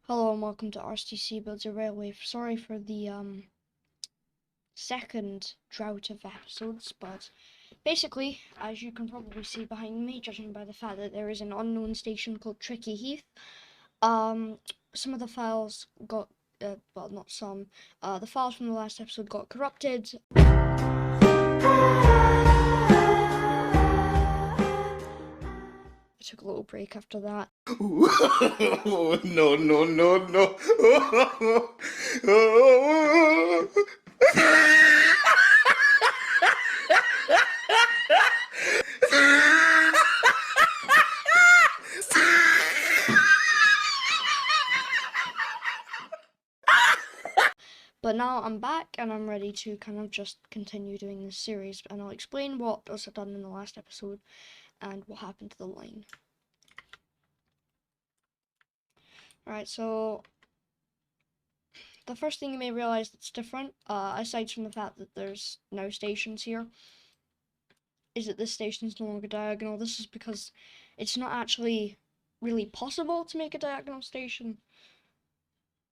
Hello and welcome to RCC Builds a Railway. Sorry for the second drought of episodes, but basically, as you can probably see behind me, judging by the fact that there is an unknown station called Tricky Heath, some of the files got, well, not some, the files from the last episode got corrupted. I took a little break after that. No, no, no, no. But now I'm back and I'm ready to kind of just continue doing this series, and I'll explain what was done in the last episode and what happened to the line. Alright, so the first thing you may realize that's different, aside from the fact that there's no stations here, is that this station is no longer diagonal. This is because it's not actually really possible to make a diagonal station.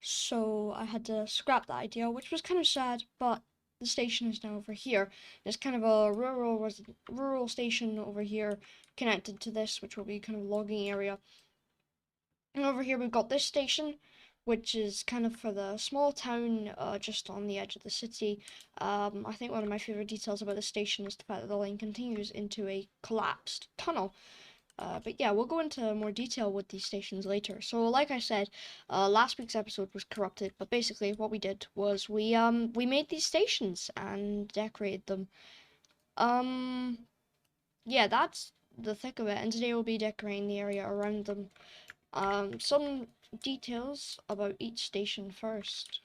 So I had to scrap that idea, which was kind of sad, but the station is now over here. There's kind of a rural station over here connected to this, which will be kind of logging area. And over here we've got this station, which is kind of for the small town just on the edge of the city. I think one of my favourite details about the station is the fact that the line continues into a collapsed tunnel. But yeah, we'll go into more detail with these stations later. So like I said, last week's episode was corrupted, but basically what we did was we made these stations and decorated them. Yeah, that's the thick of it, and today we'll be decorating the area around them. Some details about each station first.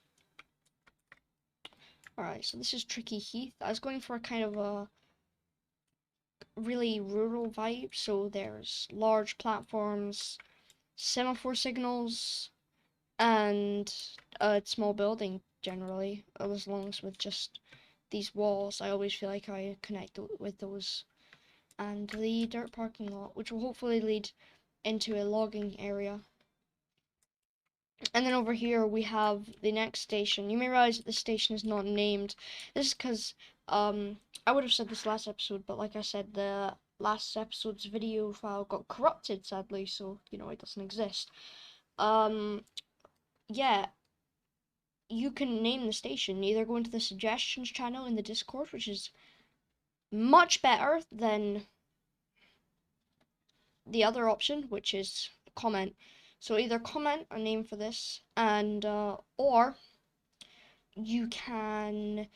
Alright, so this is Tricky Heath. I was going for a kind of a really rural vibe, so there's large platforms, semaphore signals, and a small building generally, as long as with just these walls. I always feel like I connect with those. And the dirt parking lot, which will hopefully lead into a logging area. And then over here we have the next station. You may realize that this station is not named. This is because I would have said this last episode, but like I said, the last episode's video file got corrupted sadly, so you know it doesn't exist. Yeah, you can name the station. Either go into the suggestions channel in the Discord, which is much better than the other option, which is comment. So either comment a name for this, and or you can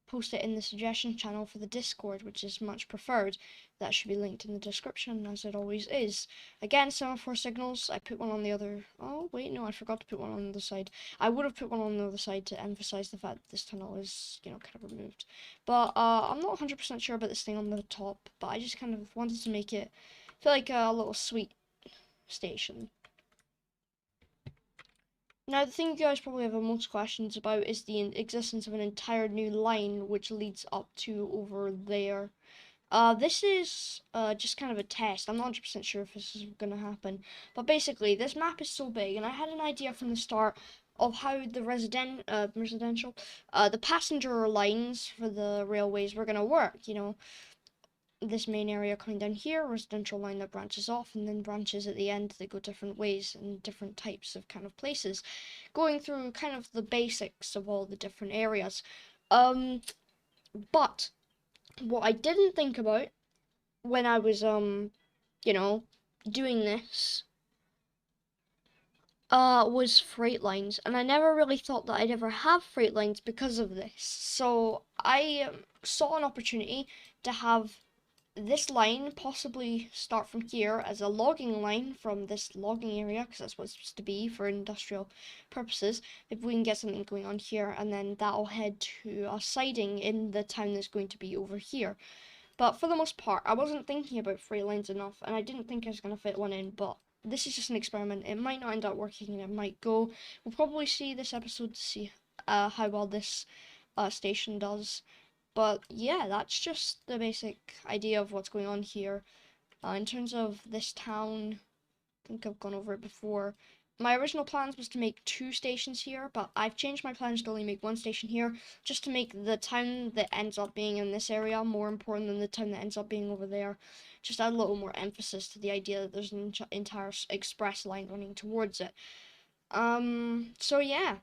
post it in the suggestion channel for the Discord, which is much preferred. That should be linked in the description, as it always is. Again, semaphore signals, I put one on the other... Oh, wait, no, I forgot to put one on the other side. I would have put one on the other side to emphasize the fact that this tunnel is, you know, kind of removed. But I'm not 100% sure about this thing on the top, but I just kind of wanted to make it feel like a little sweet station. Now, the thing you guys probably have the most questions about is the existence of an entire new line which leads up to over there. This is just kind of a test. I'm not 100% sure if this is going to happen. But basically, this map is so big, and I had an idea from the start of how the the passenger lines for the railways were going to work, you know. This main area coming down here, residential line that branches off, and then branches at the end that go different ways and different types of kind of places, going through kind of the basics of all the different areas. But what I didn't think about when I was you know, doing this was freight lines, and I never really thought that I'd ever have freight lines because of this. So I saw an opportunity to have this line possibly start from here as a logging line from this logging area, because that's what it's supposed to be for industrial purposes. If we can get something going on here, and then that'll head to a siding in the town that's going to be over here. But for the most part, I wasn't thinking about freight lines enough, and I didn't think I was going to fit one in, but this is just an experiment. It might not end up working, and it might go. We'll probably see this episode to see how well this station does. But yeah, that's just the basic idea of what's going on here. In terms of this town, I think I've gone over it before. my original plans was to make 2 stations here, but I've changed my plans to only make 1 station here, just to make the town that ends up being in this area more important than the town that ends up being over there. Just add a little more emphasis to the idea that there's an entire express line running towards it. So yeah.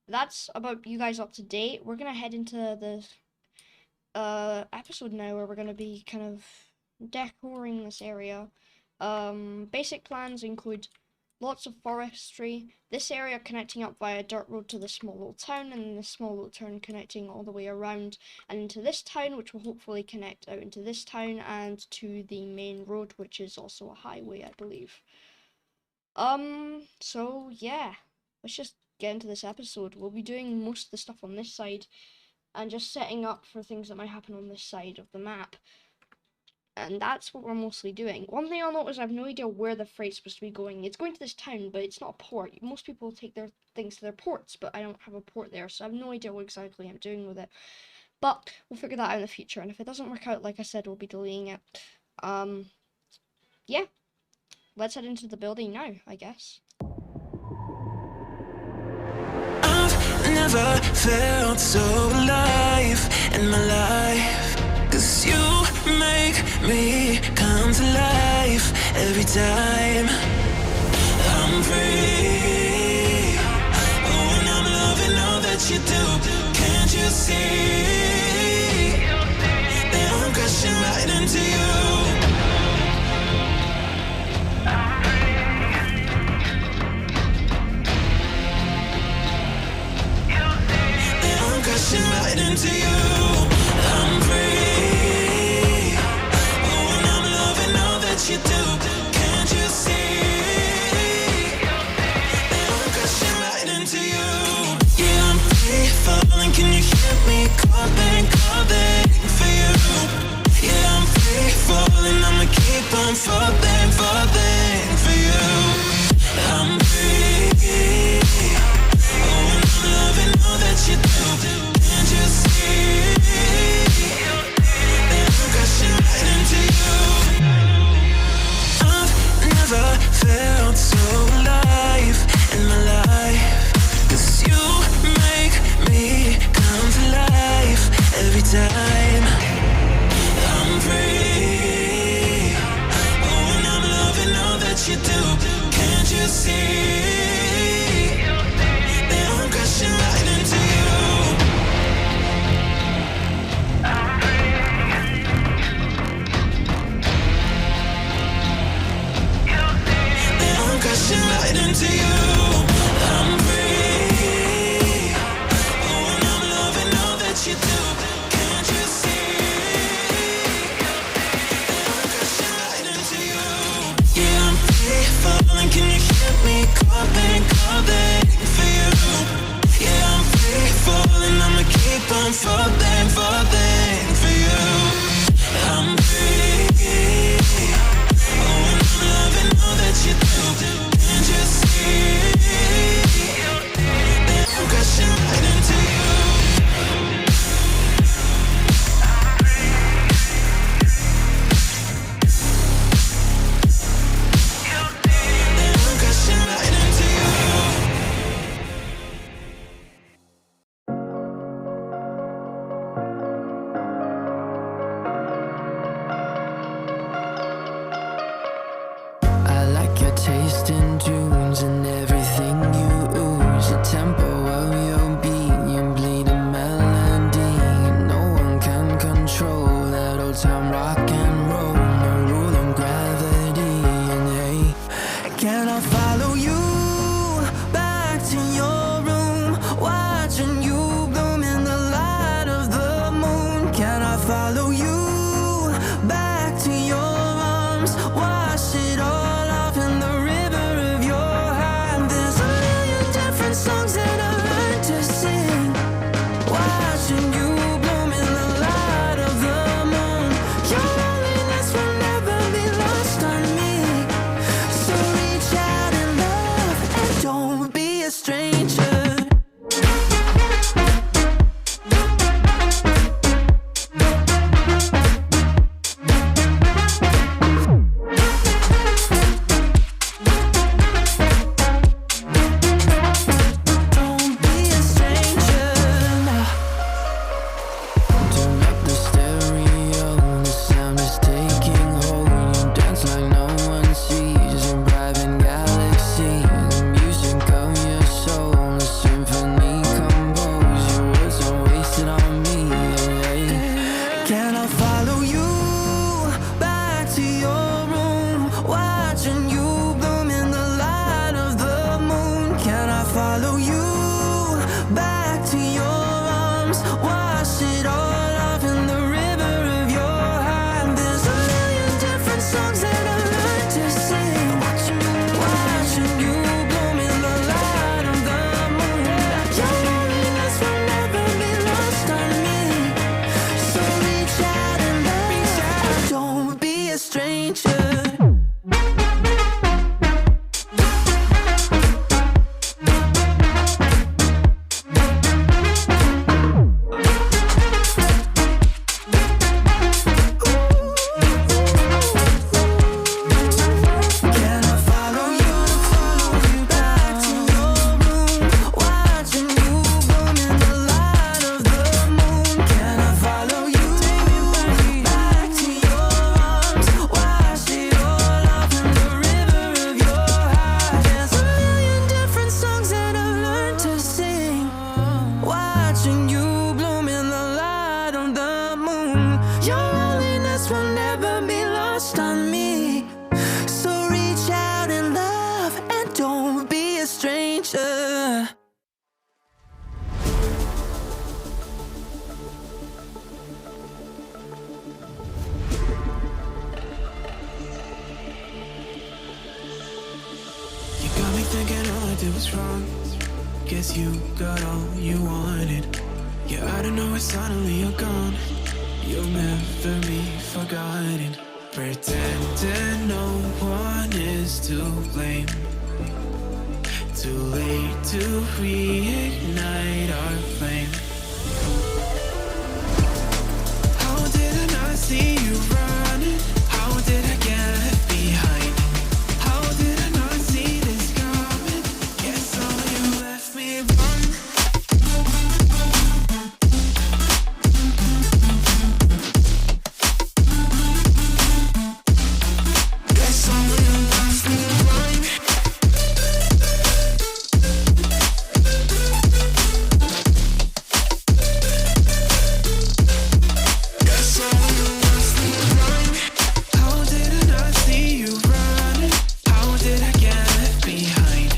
That's about you guys up to date. We're gonna head into the episode now where we're gonna be kind of decorating this area. Basic plans include lots of forestry, this area connecting up via a dirt road to the small little town, and then the small little town connecting all the way around and into this town, which will hopefully connect out into this town and to the main road, which is also a highway, I believe. So yeah, let's just get into this episode. We'll be doing most of the stuff on this side and just setting up for things that might happen on this side of the map. And that's what we're mostly doing. One thing I'll notice, I have no idea where the freight's supposed to be going. It's going to this town, but it's not a port. Most people take their things to their ports, but I don't have a port there, so I have no idea what exactly I'm doing with it. But we'll figure that out in the future, and if it doesn't work out, like I said, we'll be deleting it. Yeah. Let's head into the building now, I guess. I've never felt so alive in my life, 'cause you make me come to life every time I'm free. Oh, and I'm loving all that you do. Can't you see that I'm crashing right into you? Crashing right into you. I'm free. Oh, and I'm loving all that you do. Can't you see that I'm crashing right into you? Yeah, I'm free falling. Can you hear me calling for you? Yeah, I'm free falling. I'ma keep on falling for you. I'm free. Oh, and I'm loving all that you do. Can't you see that I'm crashing right into you? I've never felt so alive in my life, 'cause you make me come to life every time I'm free. Oh, and I'm loving all that you do. Can't you see that I'm crashing right into you? Crashing right into you. I'm free. Oh, and I'm loving all that you do. Can't you see that I'm crashing right into you? Yeah, I'm free falling. Can you hear me calling for you? Yeah, I'm free falling. I'ma keep on falling for you. I'm free. Oh, and I'm loving all that you do. Can't you see that I'm crashing right into you? That I'm crashing right into you. I like your taste in tunes and everything you ooze. The tempo of your beat, you bleed a melody. No one can control that old time rock and roll. No rule of gravity. And hey, can I follow you back to your room, watching you bloom in the light of the moon? Can I follow you back to your arms, wash it all off in the river of your heart? There's a million different songs that I learned to sing, watching you bloom in the light of the moon. Your loneliness will never be lost on me, so reach out in love and don't be a stranger. follow you back to your arms, wash it all off in the river of your heart. There's a million different songs that I learned to sing, watching you bloom in the light of the moon. Your loneliness will never be lost on me, so reach out and love, don't be a stranger. Thinking all I did was wrong. Guess you got all you wanted. Yeah, I don't know why suddenly you're gone. You'll never be forgotten. Pretending no one is to blame. Too late to reignite our flame. How did I not see you running? How did I get left behind? How did I not see this coming? Guess all you left me run. Guess all you left me run. Guess all you left me run. How did I not see you running? How did I get left behind?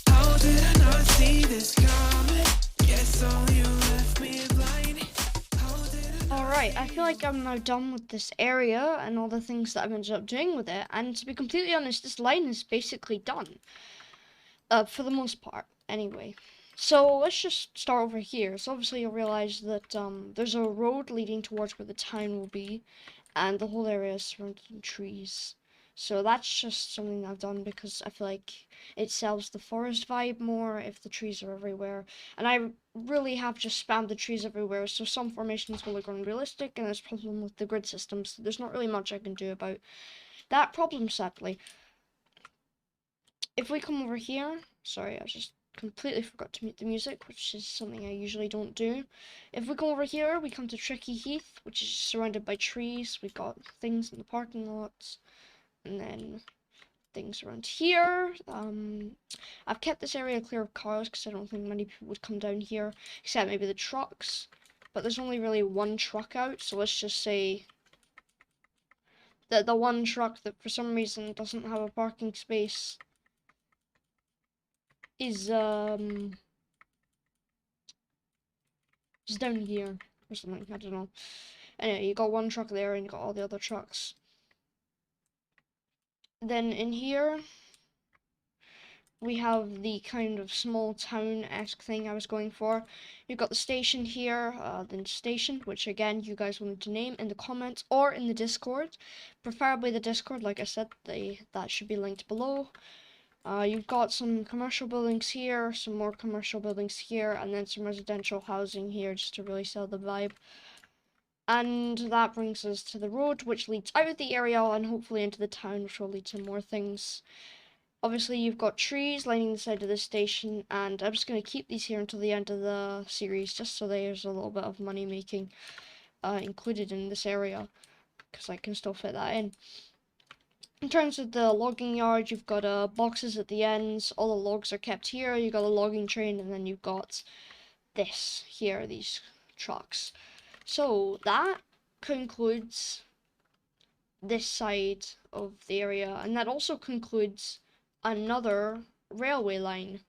How did I not see this coming? Guess all you left me blind. How did I not Alright, I feel like I'm now done with this area and all the things that I've ended up doing with it, and to be completely honest, this line is basically done. For the most part, anyway. So let's just start over here. So obviously you'll realize that there's a road leading towards where the town will be, and the whole area is surrounded in trees. So that's just something I've done because I feel like it sells the forest vibe more if the trees are everywhere. And I really have just spammed the trees everywhere, so some formations will look unrealistic, and there's a problem with the grid system, so there's not really much I can do about that problem, sadly. If we come over here, sorry, I just completely forgot to mute the music, which is something I usually don't do. If we come over here, we come to Tricky Heath, which is surrounded by trees. We got things in the parking lots, and then things around here. I've kept this area clear of cars because I don't think many people would come down here, except maybe the trucks. But there's only really one truck out, so let's just say that the one truck that for some reason doesn't have a parking space is down here or something, I don't know. Anyway, you got one truck there and you got all the other trucks. Then in here we have the kind of small town-esque thing I was going for. You've got the station here, the station, which again you guys wanted to name in the comments or in the Discord. Preferably the Discord, like I said, that should be linked below. You've got some commercial buildings here, some more commercial buildings here, and then some residential housing here just to really sell the vibe. And that brings us to the road, which leads out of the area and hopefully into the town, which will lead to more things. Obviously, you've got trees lining the side of the station, and I'm just going to keep these here until the end of the series, just so there's a little bit of money making included in this area, because I can still fit that in. In terms of the logging yard, you've got boxes at the ends. All the logs are kept here. You've got a logging train, and then you've got this here, these trucks. So that concludes this side of the area, and that also concludes another railway line.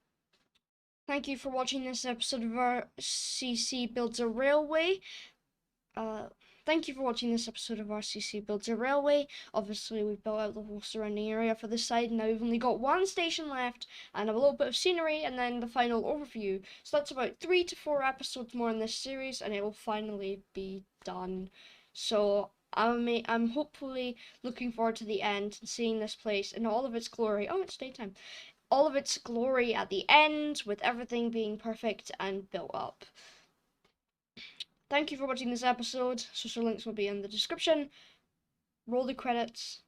Thank you for watching this episode of RCC Builds a Railway. Thank you for watching this episode of RCC Builds a Railway. Obviously, we've built out the whole surrounding area for this side. Now we've only got one station left and a little bit of scenery and then the final overview. So that's about 3 to 4 episodes more in this series and it will finally be done. So I'm hopefully looking forward to the end and seeing this place in all of its glory. Oh, it's daytime. All of its glory at the end, with everything being perfect and built up. Thank you for watching this episode. Social links will be in the description. Roll the credits.